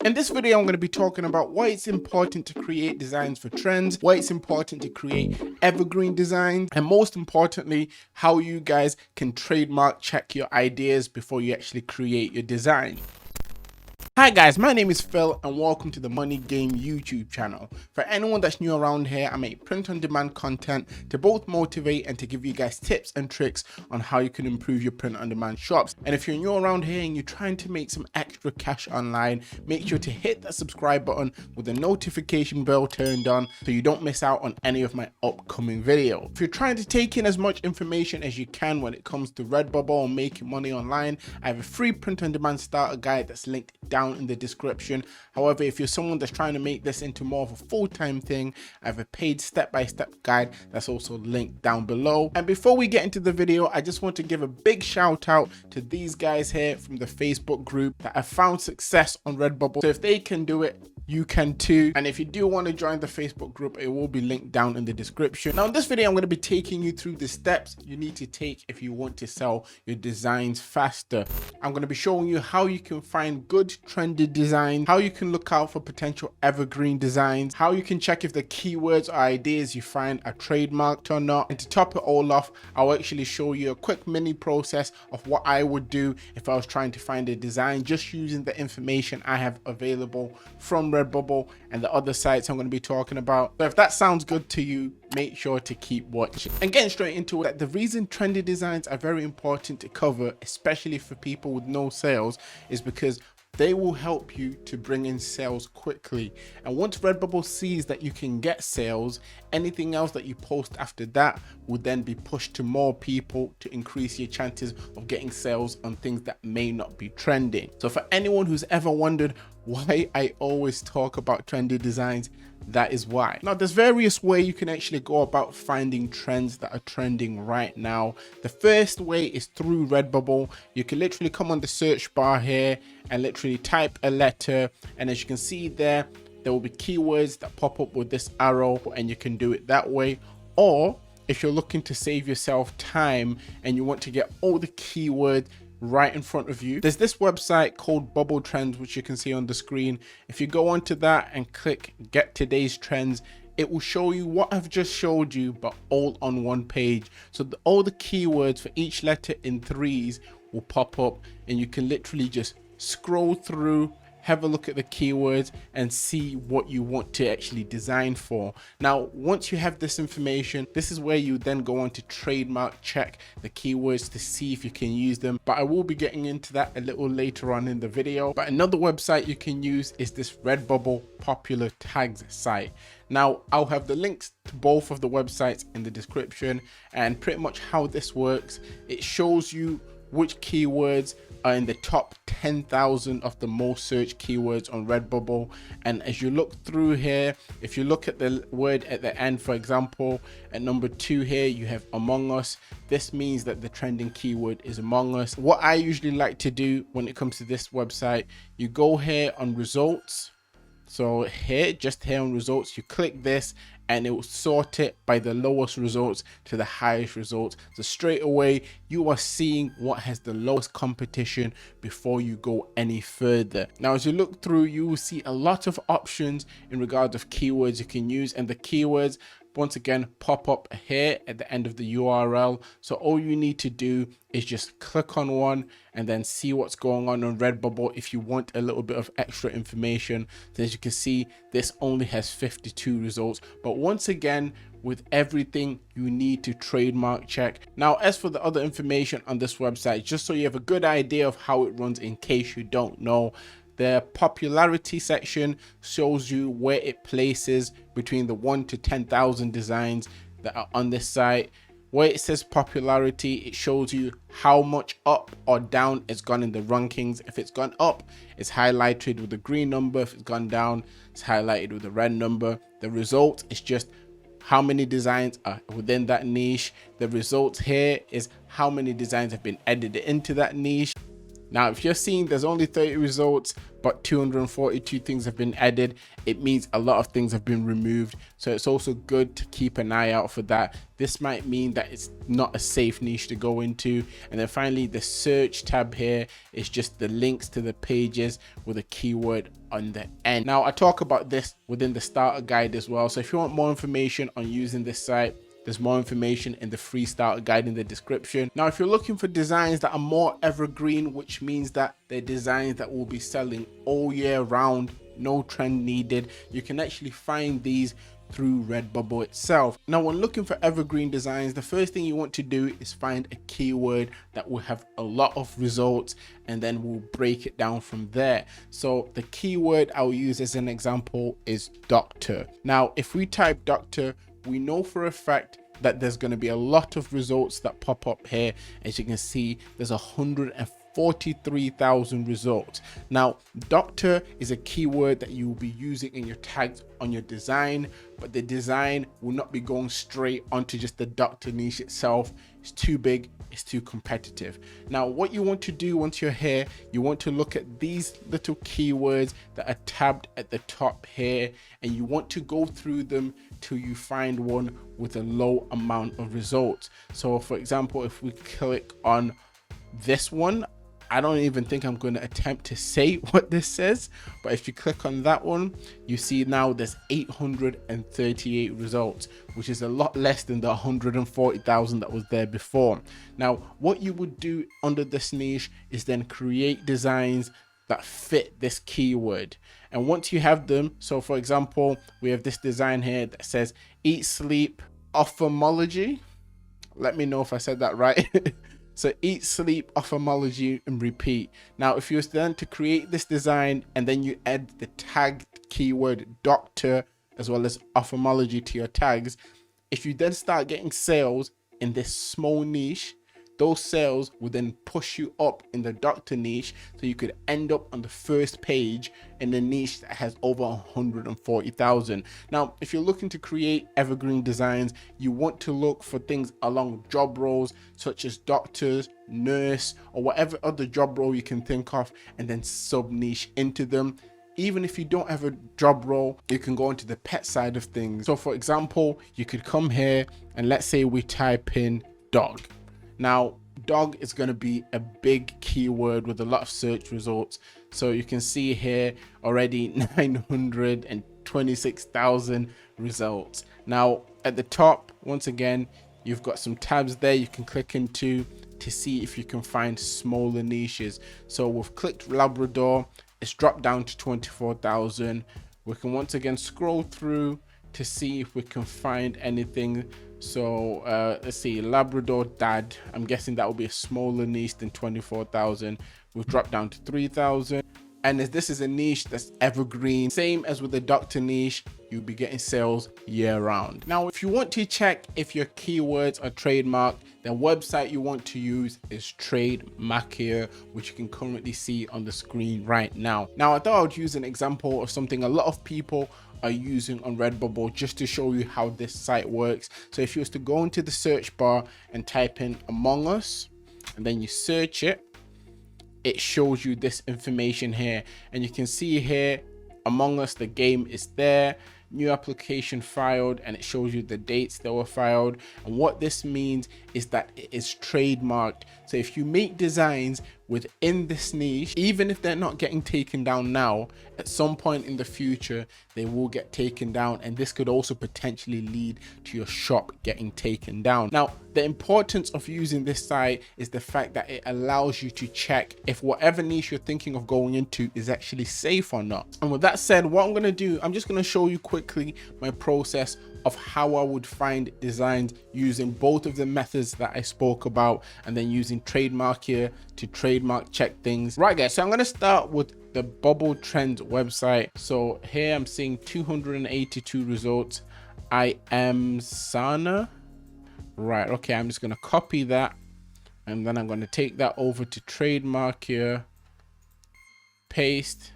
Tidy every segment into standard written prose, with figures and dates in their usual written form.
In this video, I'm going to be talking about why it's important to create designs for trends, why it's important to create evergreen designs, and most importantly, how you guys can trademark check your ideas before you actually create your design. Hi guys, my name is Phil and welcome to the Money Game YouTube channel. For anyone that's new around here, I make print-on-demand content to both motivate and to give you guys tips and tricks on how you can improve your print-on-demand shops. And if you're new around here and you're trying to make some extra cash online, make sure to hit that subscribe button with the notification bell turned on so you don't miss out on any of my upcoming videos. If you're trying to take in as much information as you can when it comes to Redbubble and making money online, I have a free print-on-demand starter guide that's linked down in the description. However, if you're someone that's trying to make this into more of a full-time thing, I have a paid step-by-step guide that's also linked down below. And before we get into the video, I just want to give a big shout out to these guys here from the Facebook group that have found success on Redbubble. So if they can do it, you can too. And if you do want to join the Facebook group, it will be linked down in the description. Now in this video, I'm going to be taking you through the steps you need to take if you want to sell your designs faster. I'm going to be showing you how you can find good trendy designs, how you can look out for potential evergreen designs, how you can check if the keywords or ideas you find are trademarked or not. And to top it all off, I'll actually show you a quick mini process of what I would do if I was trying to find a design just using the information I have available from Redbubble and the other sites I'm going to be talking about. So if that sounds good to you, make sure to keep watching. And getting straight into it, the reason trendy designs are very important to cover, especially for people with no sales, is because they will help you to bring in sales quickly. And once Redbubble sees that you can get sales, anything else that you post after that will then be pushed to more people to increase your chances of getting sales on things that may not be trending. So for anyone who's ever wondered why I always talk about trendy designs, that is why. Now there's various ways you can actually go about finding trends that are trending right now. The first way is through Redbubble. You can literally come on the search bar here and literally type a letter, and as you can see there will be keywords that pop up with this arrow, and you can do it that way. Or if you're looking to save yourself time and you want to get all the keywords right in front of you, there's this website called Bubble Trends, which you can see on the screen. If you go onto that and click get today's trends, it will show you what I've just showed you, but all on one page. So all the keywords for each letter in threes will pop up, and you can literally just scroll through, have a look at the keywords and see what you want to actually design for. Now, once you have this information, this is where you then go on to trademark check the keywords to see if you can use them. But I will be getting into that a little later on in the video. But another website you can use is this Redbubble popular tags site. Now, I'll have the links to both of the websites in the description, and pretty much how this works, it shows you which keywords are in the top 10,000 of the most searched keywords on Redbubble. And as you look through here, if you look at the word at the end, for example, at number 2 here, you have Among Us. This means that the trending keyword is Among Us. What I usually like to do when it comes to this website, you go here on results. So here, just here on results, you click this and it will sort it by the lowest results to the highest results. So straight away, you are seeing what has the lowest competition before you go any further. Now, as you look through, you will see a lot of options in regards of keywords you can use, and the keywords once again pop up here at the end of the URL. So all you need to do is just click on one and then see what's going on Redbubble if you want a little bit of extra information. So as you can see, this only has 52 results, but once again, with everything you need to trademark check. Now, as for the other information on this website, just so you have a good idea of how it runs in case you don't know, the popularity section shows you where it places between the 1 to 10,000 designs that are on this site. Where it says popularity, it shows you how much up or down it's gone in the rankings. If it's gone up, it's highlighted with a green number. If it's gone down, it's highlighted with a red number. The result is just how many designs are within that niche. The result here is how many designs have been edited into that niche. Now, if you're seeing there's only 30 results, but 242 things have been added, it means a lot of things have been removed. So it's also good to keep an eye out for that. This might mean that it's not a safe niche to go into. And then finally, the search tab here is just the links to the pages with a keyword on the end. Now, I talk about this within the starter guide as well. So if you want more information on using this site, there's more information in the free starter guide in the description. Now, if you're looking for designs that are more evergreen, which means that they're designs that will be selling all year round, no trend needed, you can actually find these through Redbubble itself. Now, when looking for evergreen designs, the first thing you want to do is find a keyword that will have a lot of results, and then we'll break it down from there. So the keyword I'll use as an example is doctor. Now, if we type doctor, we know for a fact that there's going to be a lot of results that pop up here. As you can see, there's 143,000 results. Now, doctor is a keyword that you will be using in your tags on your design, but the design will not be going straight onto just the doctor niche itself. It's too big, it's too competitive. Now, what you want to do once you're here, you want to look at these little keywords that are tabbed at the top here, and you want to go through them till you find one with a low amount of results. So for example, if we click on this one, I don't even think I'm going to attempt to say what this says, but if you click on that one, you see now there's 838 results, which is a lot less than the 140,000 that was there before. Now, what you would do under this niche is then create designs that fit this keyword. And once you have them, so for example, we have this design here that says eat, sleep, ophthalmology. Let me know if I said that right. So eat, sleep, ophthalmology, and repeat. Now, if you was then to create this design and then you add the tag keyword doctor as well as ophthalmology to your tags, if you then start getting sales in this small niche, those sales will then push you up in the doctor niche, so you could end up on the first page in the niche that has over 140,000. Now, if you're looking to create evergreen designs, you want to look for things along job roles such as doctors, nurse, or whatever other job role you can think of, and then sub niche into them. Even if you don't have a job role, you can go into the pet side of things. So for example, you could come here and let's say we type in dog. Now, dog is going to be a big keyword with a lot of search results. So you can see here already 926,000 results. Now, at the top, once again, you've got some tabs there you can click into to see if you can find smaller niches. So we've clicked Labrador, it's dropped down to 24,000. We can once again scroll through to see if we can find anything. So let's see, Labrador dad, I'm guessing that will be a smaller niche than 24,000. We've dropped down to 3,000. And as this is a niche that's evergreen, same as with the doctor niche, you'll be getting sales year round. Now, if you want to check if your keywords are trademarked, the website you want to use is Trademarked, which you can currently see on the screen right now. Now, I thought I would use an example of something a lot of people are using on Redbubble just to show you how this site works. So if you was to go into the search bar and type in Among Us, and then you search it, it shows you this information here, and you can see here Among Us, the game is there, new application filed, and it shows you the dates that were filed. And what this means is that it is trademarked. So if you make designs within this niche, even if they're not getting taken down now, at some point in the future they will get taken down, and this could also potentially lead to your shop getting taken down. Now, the importance of using this site is the fact that it allows you to check if whatever niche you're thinking of going into is actually safe or not. And with that said, what I'm going to do, I'm just going to show you quickly my process of how I would find designs using both of the methods that I spoke about, and then using Trademark here to trademark check things. Right guys, so I'm going to start with the Bubble Trends website. So here I'm seeing 282 results. I am Sana. Right, okay, I'm just going to copy that, and then I'm going to take that over to Trademark here, paste,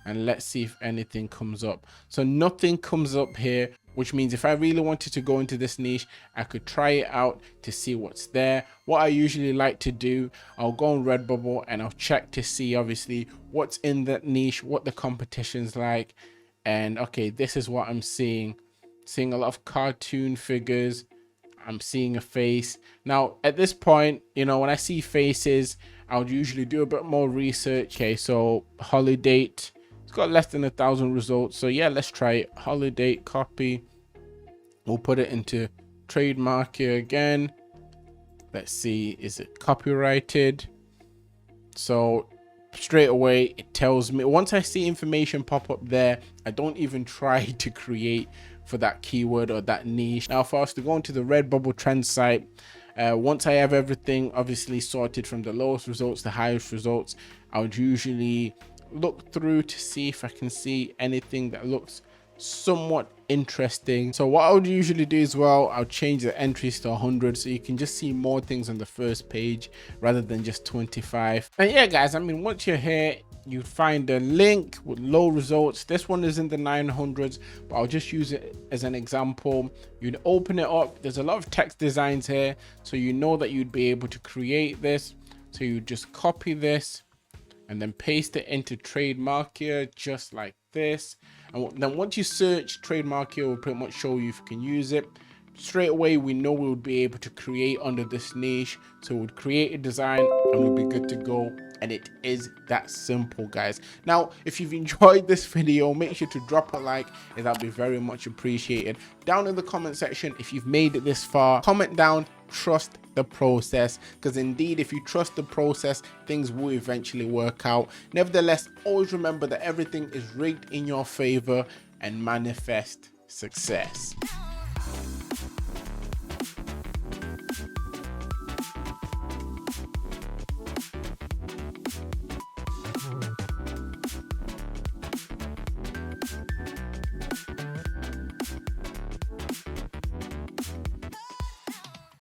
and let's see if anything comes up. So nothing comes up here, which means if I really wanted to go into this niche, I could try it out to see what's there. What I usually like to do, I'll go on Redbubble and I'll check to see obviously what's in that niche, what the competition's like. And okay, this is what I'm seeing a lot of cartoon figures. I'm seeing a face. Now at this point, you know, when I see faces, I would usually do a bit more research. Okay, so holiday, it's got less than 1,000 results, so yeah, let's try it. Holiday, copy, we'll put it into trademark here again. Let's see, is it copyrighted? So straight away it tells me, once I see information pop up there, I don't even try to create for that keyword or that niche. Now for us to go into the Redbubble trend site, once I have everything obviously sorted from the lowest results to highest results, I would usually look through to see if I can see anything that looks somewhat interesting. So what I would usually do as well, I'll change the entries to 100 so you can just see more things on the first page rather than just 25. And yeah guys, I mean, once you're here, you find a link with low results. This one is in the 900s, but I'll just use it as an example. You'd open it up, there's a lot of text designs here, so you know that you'd be able to create this. So you just copy this and then paste it into Trademarked here, just like this. And then once you search Trademarked here, will pretty much show you if you can use it. Straight away, we know we would be able to create under this niche. So we'd create a design and we'll be good to go. And it is that simple, guys. Now, if you've enjoyed this video, make sure to drop a like, and that'll be very much appreciated. Down in the comment section, if you've made it this far, comment down, trust the process, because indeed, if you trust the process, things will eventually work out. Nevertheless, always remember that everything is rigged in your favor, and manifest success.